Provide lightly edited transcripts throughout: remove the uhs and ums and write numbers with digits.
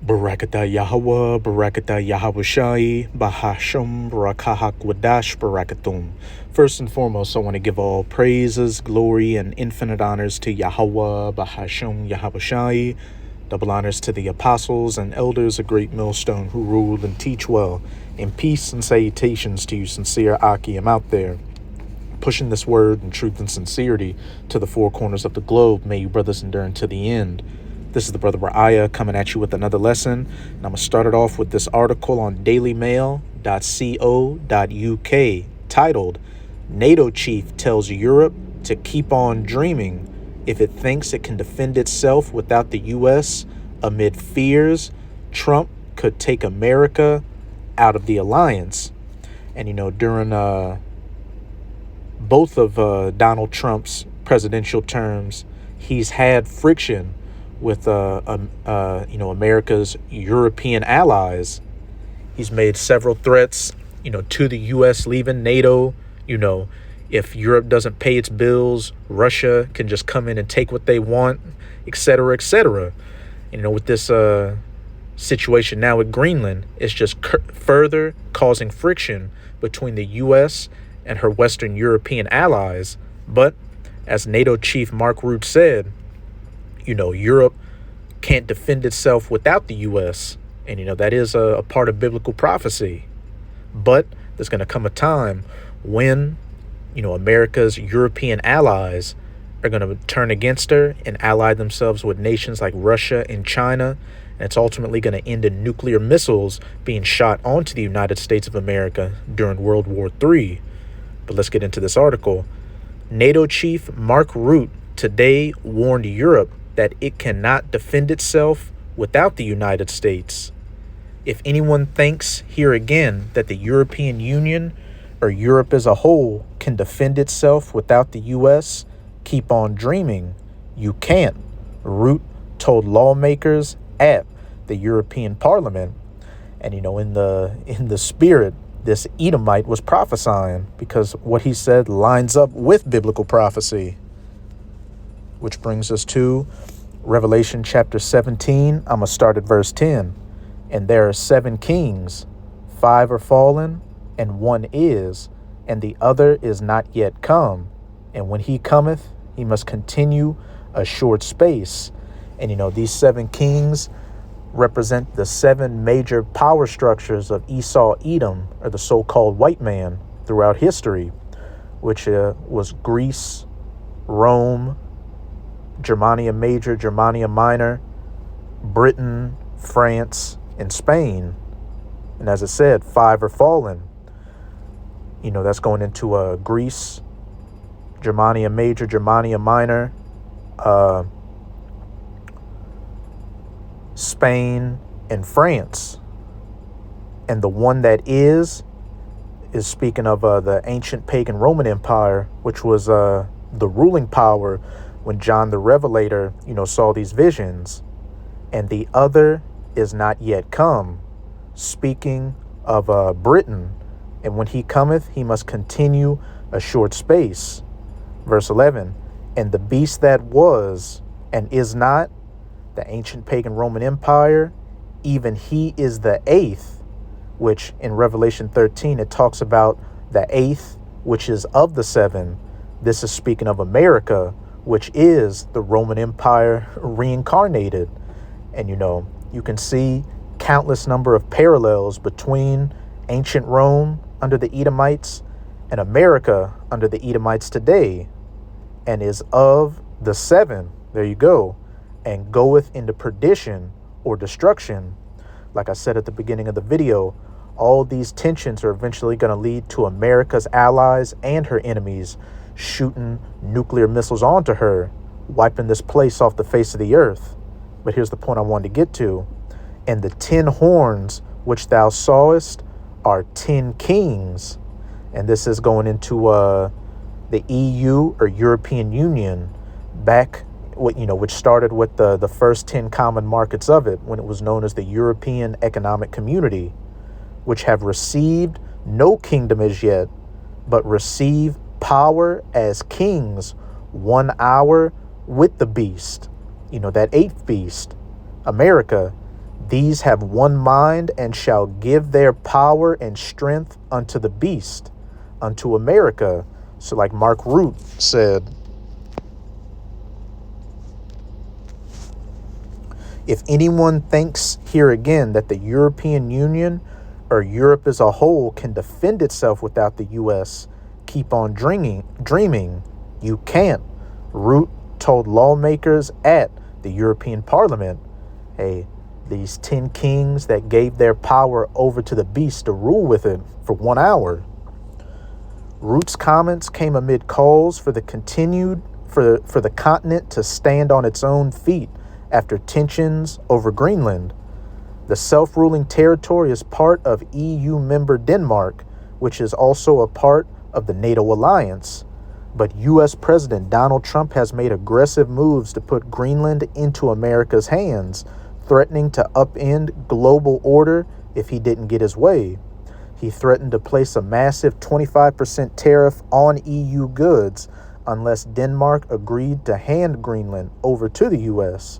Barakata Yahweh, Barakata Yahweh Shai, Bahasham, Barakahak Wadash, Barakatum. First and foremost, I want to give all praises, glory, and infinite honors to Yahweh, Bahasham, Yahweh Shai. Double honors to the apostles and elders of Great Millstone who rule and teach well. And peace and salutations to you sincere Akim out there, pushing this word and truth and sincerity to the four corners of the globe. May you brothers endure unto the end. This is the Brother Ra'aya coming at you with another lesson. And I'm going to start it off with this article on dailymail.co.uk titled, NATO Chief Tells Europe to Keep on Dreaming if it thinks it can defend itself without the U.S. amid fears Trump could take America out of the alliance. And, during both of Donald Trump's presidential terms, he's had friction with America's European allies. He's made several threats, to the U.S. leaving NATO. If Europe doesn't pay its bills, Russia can just come in and take what they want, et cetera, et cetera. With this situation now with Greenland, it's just further causing friction between the U.S. and her Western European allies. But as NATO chief Mark Rutte said, Europe can't defend itself without the U.S. And, that is a part of biblical prophecy. But there's going to come a time when, America's European allies are going to turn against her and ally themselves with nations like Russia and China. And it's ultimately going to end in nuclear missiles being shot onto the United States of America during World War III. But let's get into this article. NATO chief Mark Rutte today warned Europe that it cannot defend itself without the United States. If anyone thinks here again that the European Union or Europe as a whole can defend itself without the U.S., keep on dreaming. You can't, Rutte told lawmakers at the European Parliament. And, in the spirit, this Edomite was prophesying, because what he said lines up with biblical prophecy. Which brings us to Revelation chapter 17. I'm going to start at verse 10. And there are 7 kings, 5 are fallen, and 1 is, and the other is not yet come. And when he cometh, he must continue a short space. And, these 7 kings represent the 7 major power structures of Esau Edom, or the so-called white man, throughout history, which was Greece, Rome, Germania Major, Germania Minor, Britain, France, and Spain. And as I said, 5 are fallen. That's going into Greece, Germania Major, Germania Minor, Spain, and France. And the one that is speaking of the ancient pagan Roman Empire, which was the ruling power when John the Revelator, saw these visions. And the other is not yet come, speaking of Britain. And when he cometh, he must continue a short space. Verse 11, and the beast that was and is not, the ancient pagan Roman Empire, even he is the 8th, which in Revelation 13, it talks about the 8th, which is of the 7. This is speaking of America, which is the Roman Empire reincarnated. And, you can see countless number of parallels between ancient Rome under the Edomites and America under the Edomites today, and is of the 7. There you go. And goeth into perdition or destruction. Like I said at the beginning of the video, all these tensions are eventually going to lead to America's allies and her enemies shooting nuclear missiles onto her, wiping this place off the face of the earth. But here's the point I wanted to get to. And the 10 horns which thou sawest are 10 kings. And this is going into the EU or European Union, which started with the first 10 common markets of it, when it was known as the European Economic Community, which have received no kingdom as yet, but receive power as kings 1 hour with the beast, that 8th beast, America, These have one mind and shall give their power and strength unto the beast, unto America. So like Mark Root said, if anyone thinks here again that the European Union or Europe as a whole can defend itself without the U.S., keep on dreaming. You can't. Root told lawmakers at the European Parliament, hey, these 10 kings that gave their power over to the beast to rule with it for 1 hour. Root's comments came amid calls for the continent to stand on its own feet after tensions over Greenland. The self-ruling territory is part of EU member Denmark, which is also a part of the NATO alliance. But U.S. President Donald Trump has made aggressive moves to put Greenland into America's hands, threatening to upend global order if he didn't get his way. He threatened to place a massive 25% tariff on EU goods unless Denmark agreed to hand Greenland over to the U.S.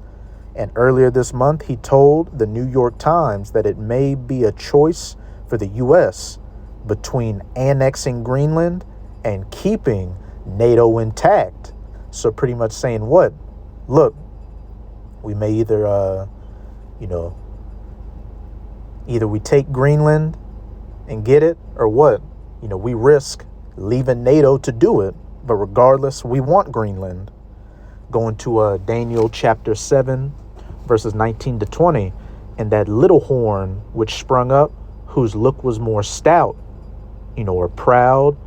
And earlier this month, he told the New York Times that it may be a choice for the U.S. between annexing Greenland and keeping NATO intact. So pretty much saying what? Look, we may either we take Greenland and get it, or what? We risk leaving NATO to do it. But regardless, we want Greenland. Going to Daniel chapter 7, verses 19 to 20. And that little horn which sprung up, whose look was more stout, or proud,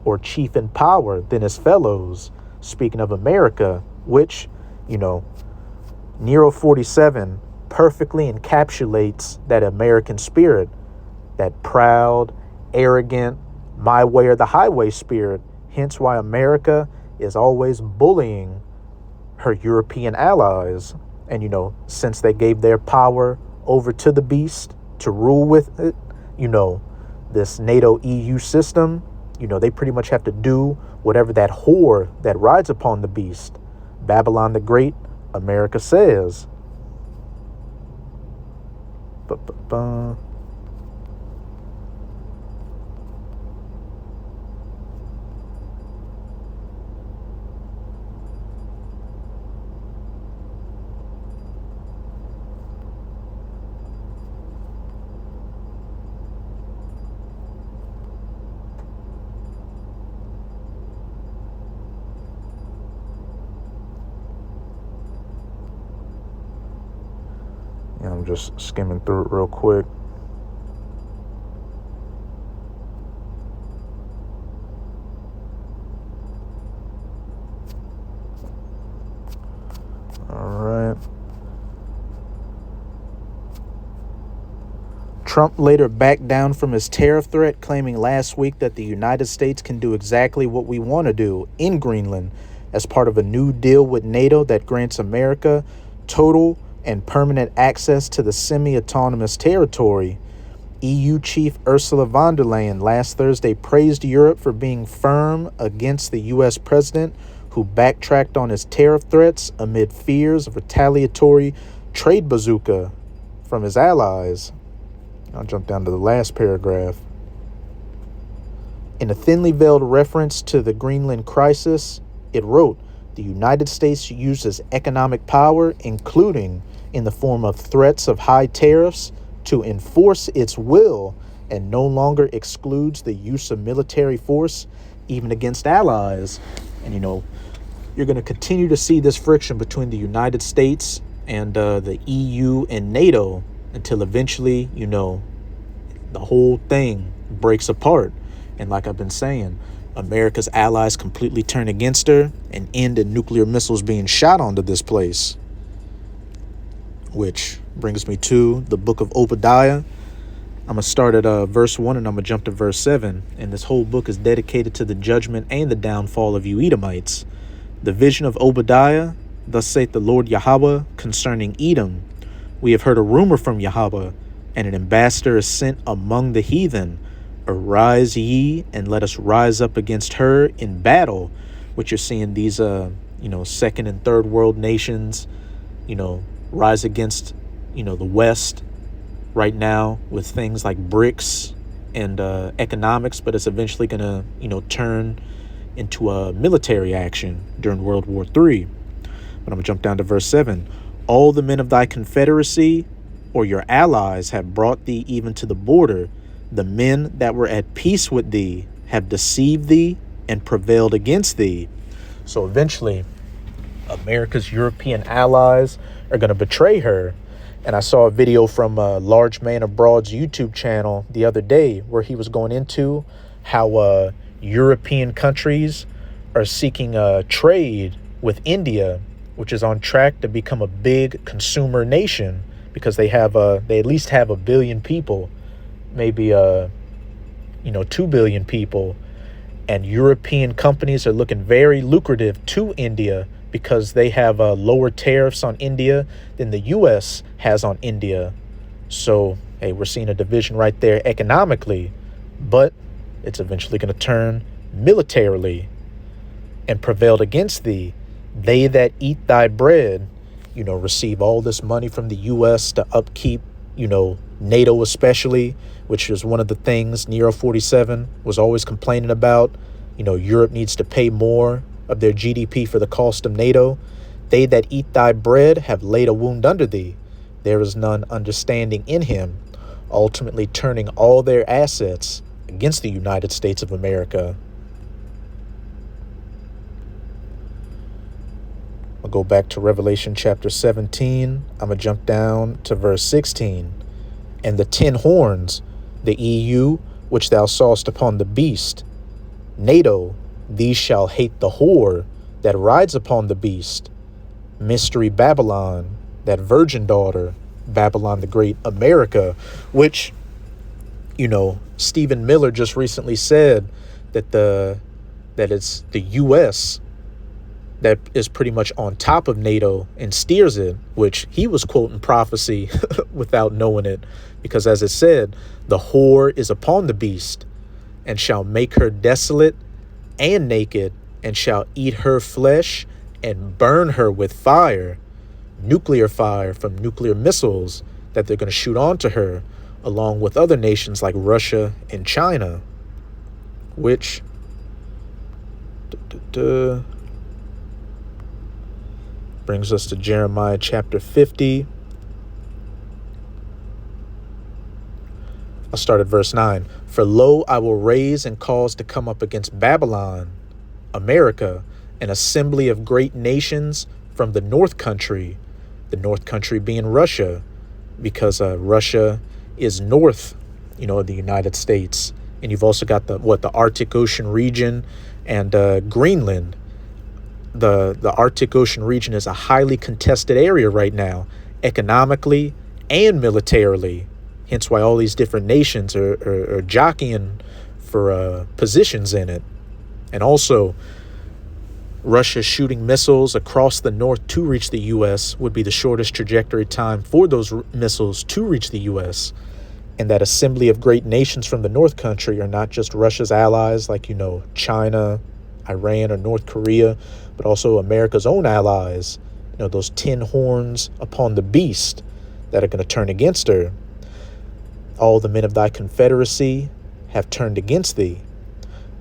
or chief in power than his fellows, speaking of America, which, Nero 47 perfectly encapsulates that American spirit, that proud, arrogant, my way or the highway spirit, hence why America is always bullying her European allies. And, since they gave their power over to the beast to rule with it, this NATO EU system, they pretty much have to do whatever that whore that rides upon the beast, Babylon the Great, America says. I'm just skimming through it real quick. All right. Trump later backed down from his tariff threat, claiming last week that the United States can do exactly what we want to do in Greenland as part of a new deal with NATO that grants America total and permanent access to the semi-autonomous territory. EU Chief Ursula von der Leyen last Thursday praised Europe for being firm against the U.S. president, who backtracked on his tariff threats amid fears of retaliatory trade bazooka from his allies. I'll jump down to the last paragraph. In a thinly veiled reference to the Greenland crisis, it wrote, "The United States uses economic power, including in the form of threats of high tariffs, to enforce its will and no longer excludes the use of military force, even against allies." And, you're going to continue to see this friction between the United States and the EU and NATO until eventually, the whole thing breaks apart. And like I've been saying, America's allies completely turn against her and end in nuclear missiles being shot onto this place. Which brings me to the book of Obadiah. I'm going to start at verse 1 and I'm going to jump to verse 7. And this whole book is dedicated to the judgment and the downfall of you Edomites. The vision of Obadiah, thus saith the Lord Yahweh concerning Edom. We have heard a rumor from Yahweh, and an ambassador is sent among the heathen. Arise ye, and let us rise up against her in battle. Which you're seeing these, second and third world nations, rise against, the West right now with things like BRICS and economics, but it's eventually going to, turn into a military action during World War III. But I'm going to jump down to verse 7. All the men of thy confederacy or your allies have brought thee even to the border. The men that were at peace with thee have deceived thee and prevailed against thee. So eventually, America's European allies are going to betray her. And I saw a video from Large Man Abroad's YouTube channel the other day where he was going into how European countries are seeking trade with India, which is on track to become a big consumer nation because they at least have 1 billion people, maybe 2 billion people. And European companies are looking very lucrative to India because they have lower tariffs on India than the U.S. has on India. So, hey, we're seeing a division right there economically, but it's eventually going to turn militarily and prevailed against thee. They that eat thy bread, receive all this money from the U.S. to upkeep, NATO especially, which is one of the things Nero 47 was always complaining about. Europe needs to pay more of their GDP for the cost of NATO. They that eat thy bread have laid a wound under thee. There is none understanding in him, ultimately turning all their assets against the United States of America. I'll go back to Revelation chapter 17. I'm going to jump down to verse 16. And the 10 horns, the EU, which thou sawest upon the beast, NATO, these shall hate the whore that rides upon the beast. Mystery Babylon, that virgin daughter, Babylon the Great, America, which, Stephen Miller just recently said that it's the U.S. that is pretty much on top of NATO and steers it, which he was quoting prophecy without knowing it, because as it said, the whore is upon the beast and shall make her desolate and naked and shall eat her flesh and burn her with fire, nuclear fire from nuclear missiles that they're going to shoot onto her, along with other nations like Russia and China, which brings us to Jeremiah chapter 50. I'll start at verse 9. For lo, I will raise and cause to come up against Babylon, America, an assembly of great nations from the north country being Russia, because Russia is north, of the United States. And you've also got the Arctic Ocean region and Greenland. The Arctic Ocean region is a highly contested area right now, economically and militarily. Hence why all these different nations are jockeying for positions in it. And also, Russia shooting missiles across the north to reach the U.S. would be the shortest trajectory time for those missiles to reach the U.S. And that assembly of great nations from the north country are not just Russia's allies like, China, Iran, or North Korea, but also America's own allies, those 10 horns upon the beast that are going to turn against her. All the men of thy confederacy have turned against thee,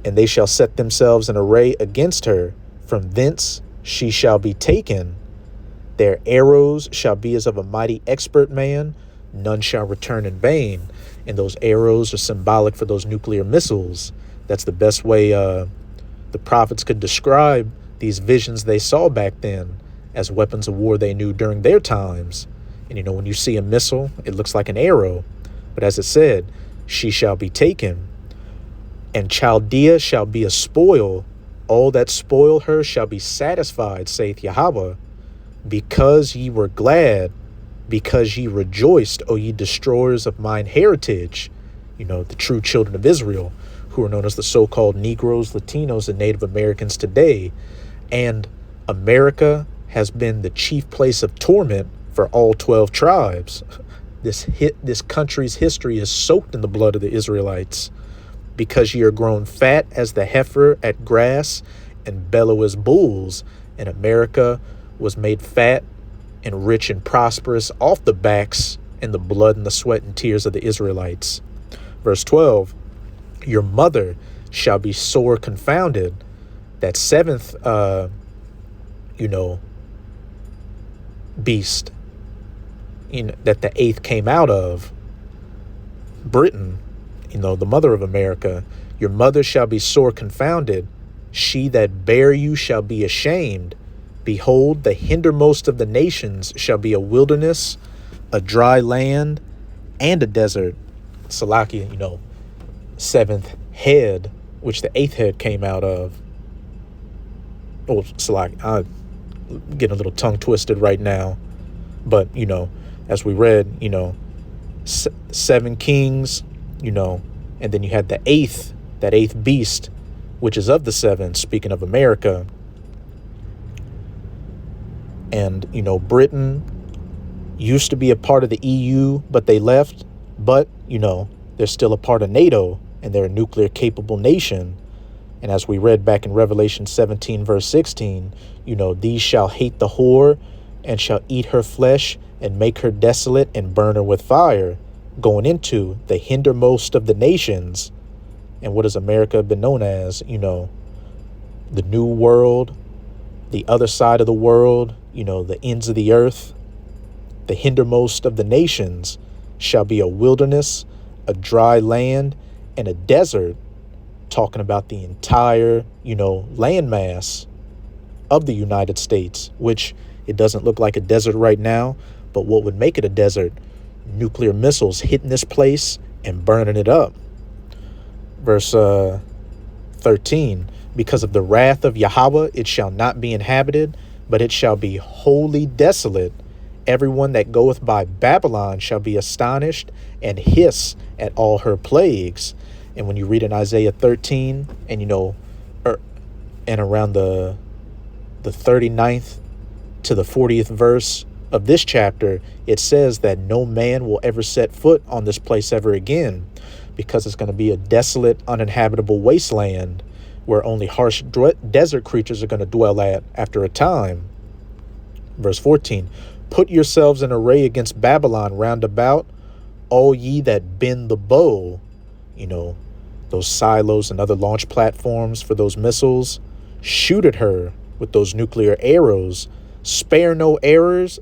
and they shall set themselves in array against her. From thence she shall be taken. Their arrows shall be as of a mighty expert man. None shall return in vain. And those arrows are symbolic for those nuclear missiles. That's the best way the prophets could describe these visions they saw back then as weapons of war they knew during their times. And, when you see a missile, it looks like an arrow. But as it said, she shall be taken. And Chaldea shall be a spoil. All that spoil her shall be satisfied, saith Yahweh. Because ye were glad, because ye rejoiced, O ye destroyers of mine heritage. The true children of Israel, who are known as the so-called Negroes, Latinos, and Native Americans today. And America has been the chief place of torment for all 12 tribes. This country's history is soaked in the blood of the Israelites. Because ye are grown fat as the heifer at grass and bellow as bulls, and America was made fat and rich and prosperous off the backs in the blood and the sweat and tears of the Israelites. Verse 12, your mother shall be sore confounded. That seventh, beast, that the eighth came out of, Britain, the mother of America. Your mother shall be sore confounded. She that bare you shall be ashamed. Behold, the hindermost of the nations shall be a wilderness, a dry land, and a desert. Salakia, seventh head, which the eighth head came out of. Oh, Salakia, I'm getting a little tongue twisted right now. But, as we read, 7 kings, and then you had that eighth beast, which is of the 7, speaking of America. And, Britain used to be a part of the EU, but they left. But, they're still a part of NATO, and they're a nuclear capable nation. And as we read back in Revelation 17, verse 16, these shall hate the whore and shall eat her flesh and make her desolate and burn her with fire, going into the hindermost of the nations. And what has America been known as? The new world, the other side of the world, the ends of the earth. The hindermost of the nations shall be a wilderness, a dry land, and a desert, talking about the entire, landmass of the United States, which it doesn't look like a desert right now, but what would make it a desert? Nuclear missiles hitting this place and burning it up. Verse 13, because of the wrath of Yahweh, it shall not be inhabited, but it shall be wholly desolate. Everyone that goeth by Babylon shall be astonished and hiss at all her plagues. And when you read in Isaiah 13 and, and around the 39th to the 40th verse of this chapter, it says that no man will ever set foot on this place ever again, because it's going to be a desolate, uninhabitable wasteland where only harsh desert creatures are going to dwell at after a time. Verse 14, put yourselves in array against Babylon round about, all ye that bend the bow. Those silos and other launch platforms for those missiles. Shoot at her with those nuclear arrows. Spare no arrows,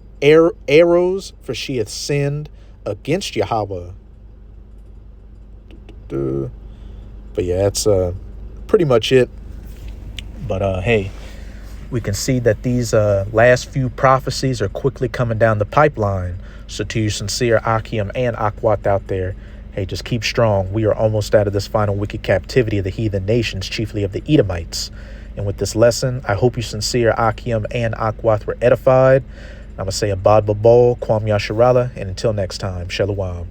for she hath sinned against Yahweh. But yeah, that's pretty much it. But hey, we can see that these last few prophecies are quickly coming down the pipeline. So to you sincere Akim and Akwat out there, hey, just keep strong. We are almost out of this final wicked captivity of the heathen nations, chiefly of the Edomites. And with this lesson, I hope you sincere Akim and Akwat were edified. I'm going to say Abad Babal, Kwam Yasharala, and until next time, Shalom.